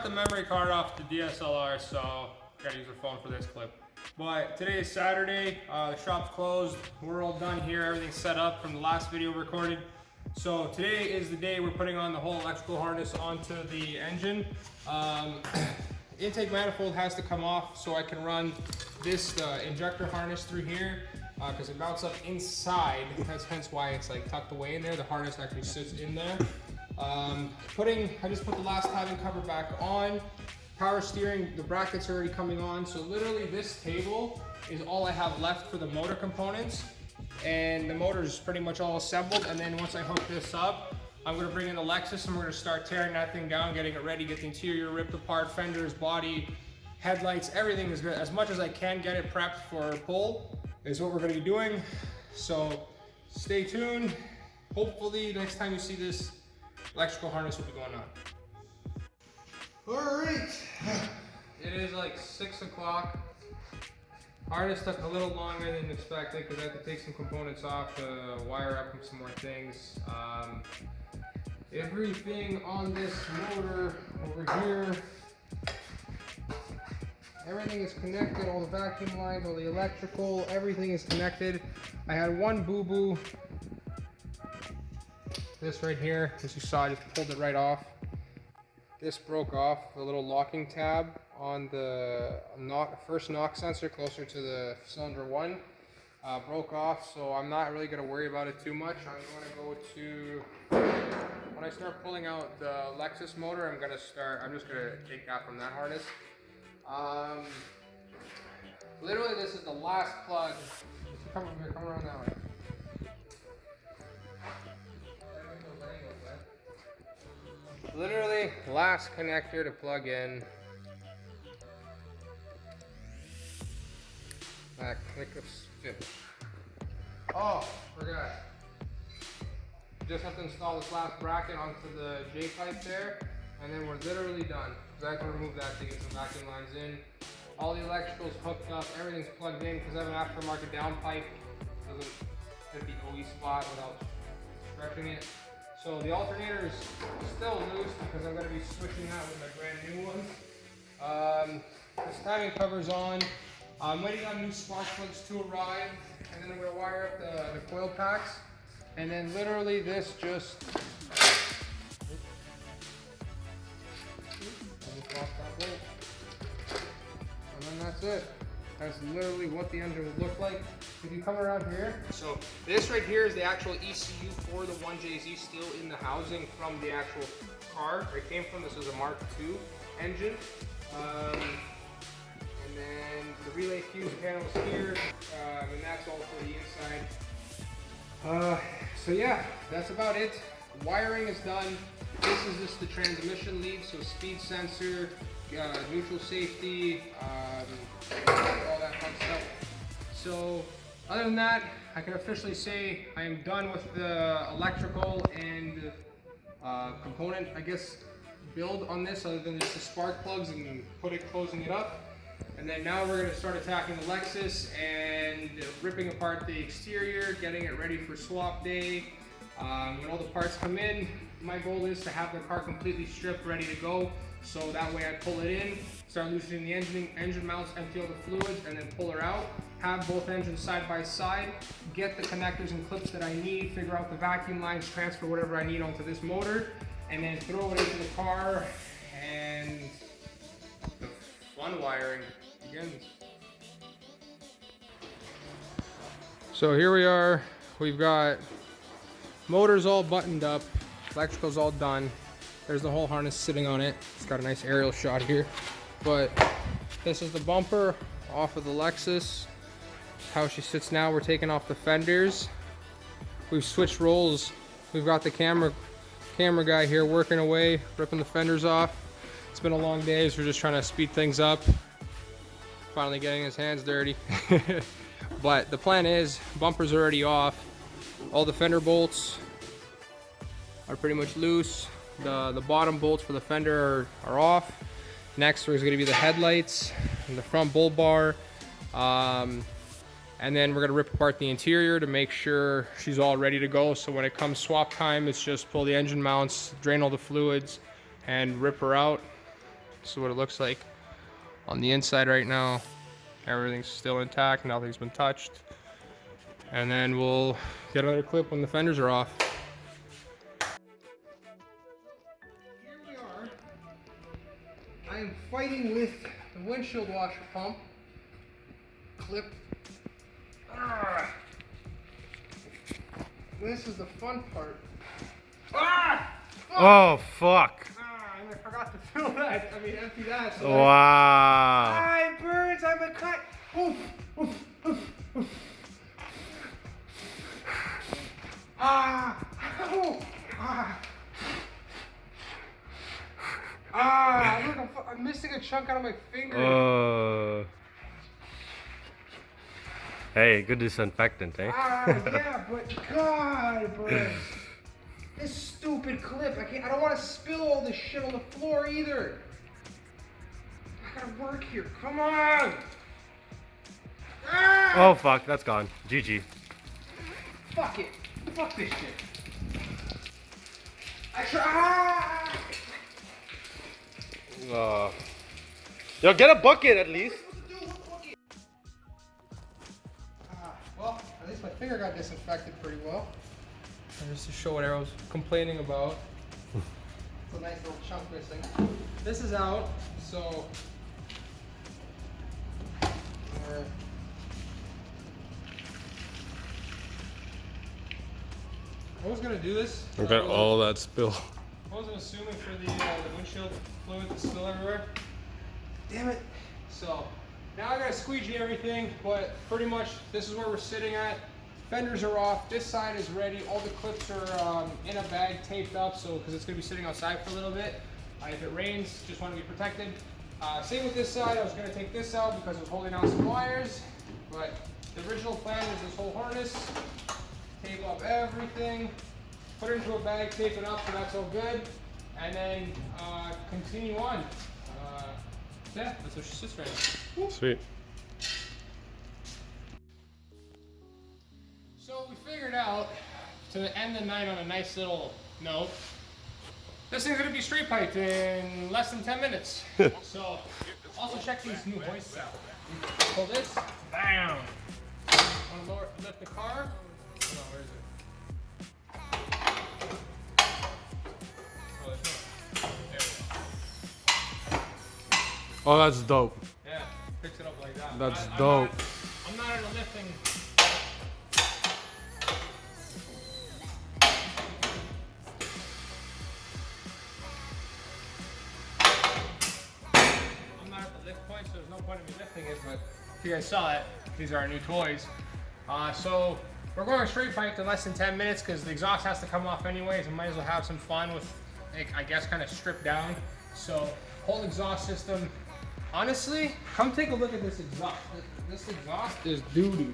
the memory card off the DSLR, so I gotta use the phone for this clip. But today is Saturday, the shop's closed, we're all done here, everything's set up from the last video recorded. So today is the day we're putting on the whole electrical harness onto the engine. Intake manifold has to come off so I can run this injector harness through here because it mounts up inside. That's hence why it's like tucked away in there. The harness actually sits in there. I just put the last timing cover back on. Power steering, the brackets are already coming on. So literally this table is all I have left for the motor components. And the motor is pretty much all assembled. And then once I hook this up, I'm gonna bring in the Lexus and we're gonna start tearing that thing down, getting it ready, get the interior ripped apart, fenders, body, headlights, everything is good. As much as I can get it prepped for pull is what we're gonna be doing. So stay tuned. Hopefully next time you see this, electrical harness will be going on. All right, it is like 6 o'clock. Harness took a little longer than expected because I had to take some components off to wire up some more things. Everything on this motor over here, everything is connected, all the vacuum lines, all the electrical, everything is connected. I had one boo-boo. This right here, as you saw, I just pulled it right off. This broke off, the little locking tab on the first knock sensor closer to the cylinder 1 broke off, so I'm not really going to worry about it too much. I'm going to go to, when I start pulling out the Lexus motor, I'm just going to take that from that harness. Literally this is the last plug. Come around that way. Literally last connector to plug in. That click of fit. Oh, forgot. Just have to install this last bracket onto the J pipe there, and then we're literally done. So I have to remove that to get some vacuum lines in. All the electricals hooked up, everything's plugged in because I have an aftermarket down pipe. Doesn't fit the OE spot without stretching it. So the alternator is still loose because I'm going to be switching that with my brand new one. This timing cover's on. I'm waiting on new spark plugs to arrive, and then I'm going to wire up the coil packs. And then literally this just... And then that's it. That's literally what the engine would look like. If you come around here, so this right here is the actual ECU for the 1JZ still in the housing from the actual car. It came from, this is a Mark II engine. And then the relay fuse panel is here, and that's all for the inside. So yeah, that's about it. Wiring is done. This is just the transmission lead, so speed sensor, neutral safety, all that fun stuff. So other than that, I can officially say I am done with the electrical and component, I guess, build on this, other than just the spark plugs and closing it up. And then now we're going to start attacking the Lexus and ripping apart the exterior, getting it ready for swap day. When all the parts come in, my goal is to have the car completely stripped, ready to go. So that way I pull it in, start loosening the engine mounts, empty all the fluids, and then pull her out. Have both engines side by side, get the connectors and clips that I need, figure out the vacuum lines, transfer whatever I need onto this motor, and then throw it into the car, and the fun wiring begins. So here we are, we've got motors all buttoned up, electrical's all done. There's the whole harness sitting on it. It's got a nice aerial shot here. But this is the bumper off of the Lexus. How she sits now. We're taking off the fenders. We've switched roles. We've got the camera guy here working away, ripping the fenders off. It's been a long day, so we're just trying to speed things up. Finally getting his hands dirty. But the plan is, bumpers are already off. All the fender bolts are pretty much loose. The bottom bolts for the fender are off. Next there's going to be the headlights and the front bull bar. And then we're going to rip apart the interior to make sure she's all ready to go. So when it comes swap time, it's just pull the engine mounts, drain all the fluids, and rip her out. This is what it looks like on the inside right now. Everything's still intact, nothing's been touched. And then we'll get another clip when the fenders are off. Here we are. I am fighting with the windshield washer pump clip. This is the fun part. Oh, fuck. And I forgot to fill that. I mean, empty that. So Wow. it burns. I'm a cut. Oof, oof, oof, oof. Ow. Look, I'm missing a chunk out of my finger. Hey, good disinfectant, eh? Yeah, but God, bro. This stupid clip. I don't want to spill all this shit on the floor either. I gotta work here. Come on. Oh, fuck. That's gone. GG. Fuck it. Fuck this shit. I try. Yo, get a bucket at least. Well, at least my finger got disinfected pretty well. And just to show what I was complaining about. It's a nice little chunk missing. This is out, so I was gonna do this. Look at all that spill. I wasn't assuming for the windshield fluid to spill everywhere. Damn it. So now I gotta squeegee everything, but pretty much this is where we're sitting at. Fenders are off, this side is ready, all the clips are in a bag taped up, so because it's gonna be sitting outside for a little bit. If it rains, just want to be protected. Same with this side, I was gonna take this out because it was holding on some wires, but the original plan is this whole harness, tape up everything, put it into a bag, tape it up so that's all good, and then continue on. Yeah, that's what she sits right now. Sweet. So we figured out to end the night on a nice little note. This thing's gonna be straight piped in less than 10 minutes. So also check these new hoists out. Pull this, bam. Wanna lift the car? Oh, where is it? Oh, there's no. There we go. Oh, that's dope. Yeah, fix it up like that. That's dope. I'm not into lifting. So there's no point in me lifting it, but if you guys saw it, these are our new toys. So we're going straight piped in less than 10 minutes because the exhaust has to come off anyways and might as well have some fun with, I guess, kind of stripped down. So whole exhaust system, honestly, come take a look at this exhaust. This exhaust is doo-doo.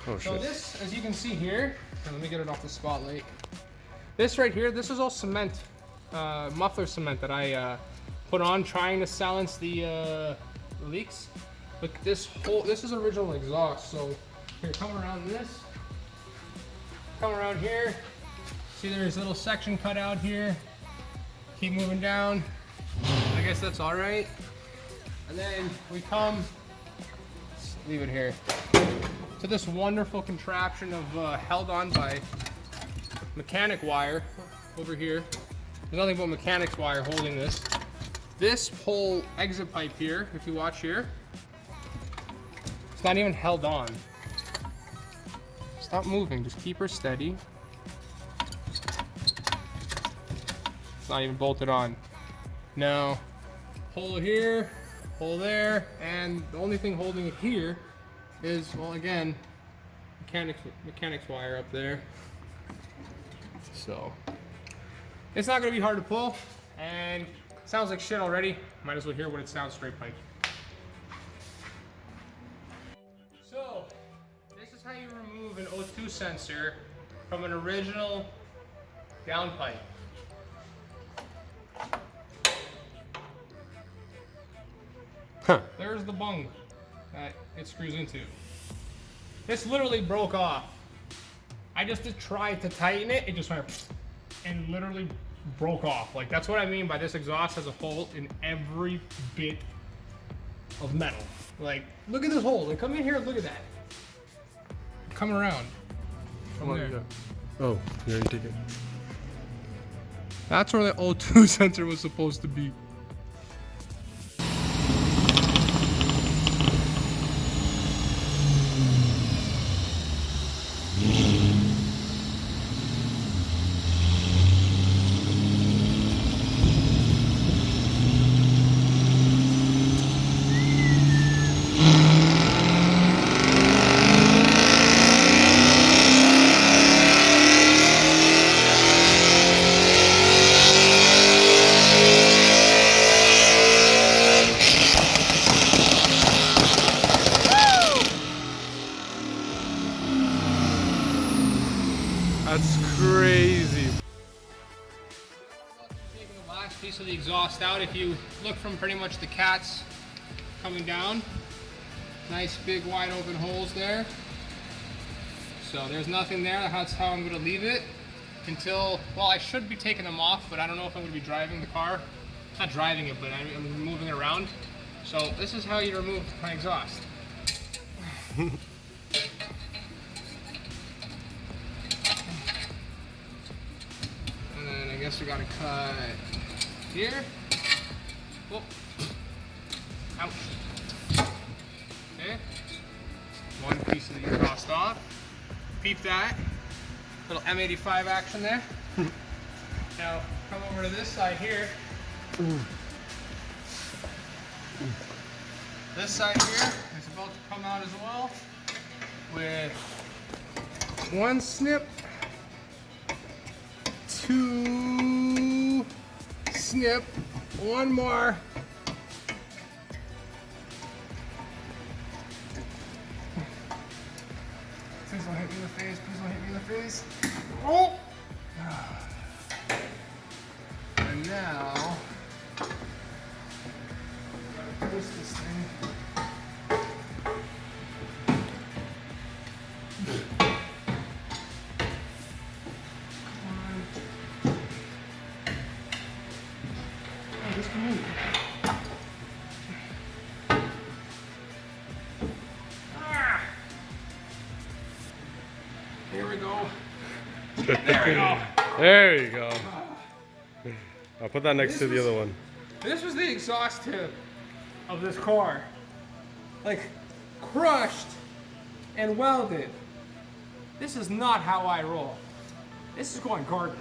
Oh, So shit. this, as you can see here, let me get it off the spotlight. This right here, this is all cement, muffler cement that I put on trying to silence the leaks. Look, this is original exhaust. So here, come around this, come around here. See, there's a little section cut out here. Keep moving down. I guess that's all right. And then we come, let's leave it here, to this wonderful contraption of held on by mechanic wire over here. There's nothing but mechanics wire holding this. This whole exit pipe here, if you watch here, it's not even held on. Stop moving, just keep her steady. It's not even bolted on. No, hole here, hole there, and the only thing holding it here is, well, again, mechanics wire up there. So it's not gonna be hard to pull, and sounds like shit already. Might as well hear what it sounds straight pipe. So this is how you remove an O2 sensor from an original downpipe. Huh. There's the bung that it screws into. This literally broke off. I just tried to tighten it, it just went and literally broke off. Like, that's what I mean by this exhaust has a hole in every bit of metal. Like, look at this hole. Like, come in here and look at that. Come around. From there. Oh, you already take it. That's where the O2 sensor was supposed to be. That's crazy. Taking the last piece of the exhaust out. If you look from pretty much the cats coming down, nice big wide open holes there. So there's nothing there. That's how I'm going to leave it until, well, I should be taking them off, but I don't know if I'm going to be driving the car. Not driving it, but I'm moving it around. So this is how you remove my exhaust. And then I guess we got to cut here. Whoop. Ouch. Okay. One piece of the exhaust off. Peep that. Little M85 action there. Now come over to this side here. This side here is about to come out as well with one snip, two snip, one more. Please don't hit me in the face, please don't hit me in the face. Oh! And now, gotta twist this thing. Come on. Oh, this can move. Ah! Here we go. There we go. There you go. I'll put that next to the other one. This was the exhaust tip of this car. Like, crushed and welded. This is not how I roll. This is going garbage.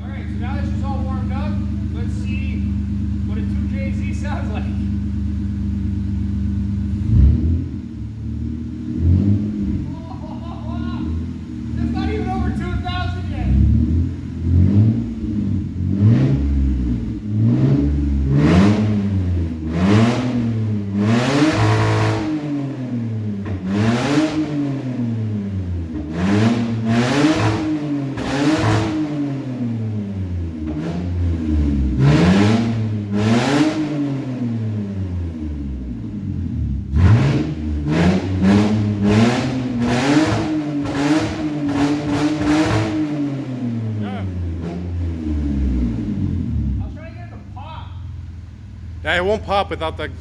Alright, so now this is all warmed up, let's see what a 2JZ sounds like. It's not even over 2,000 yet. Yeah, it won't pop without the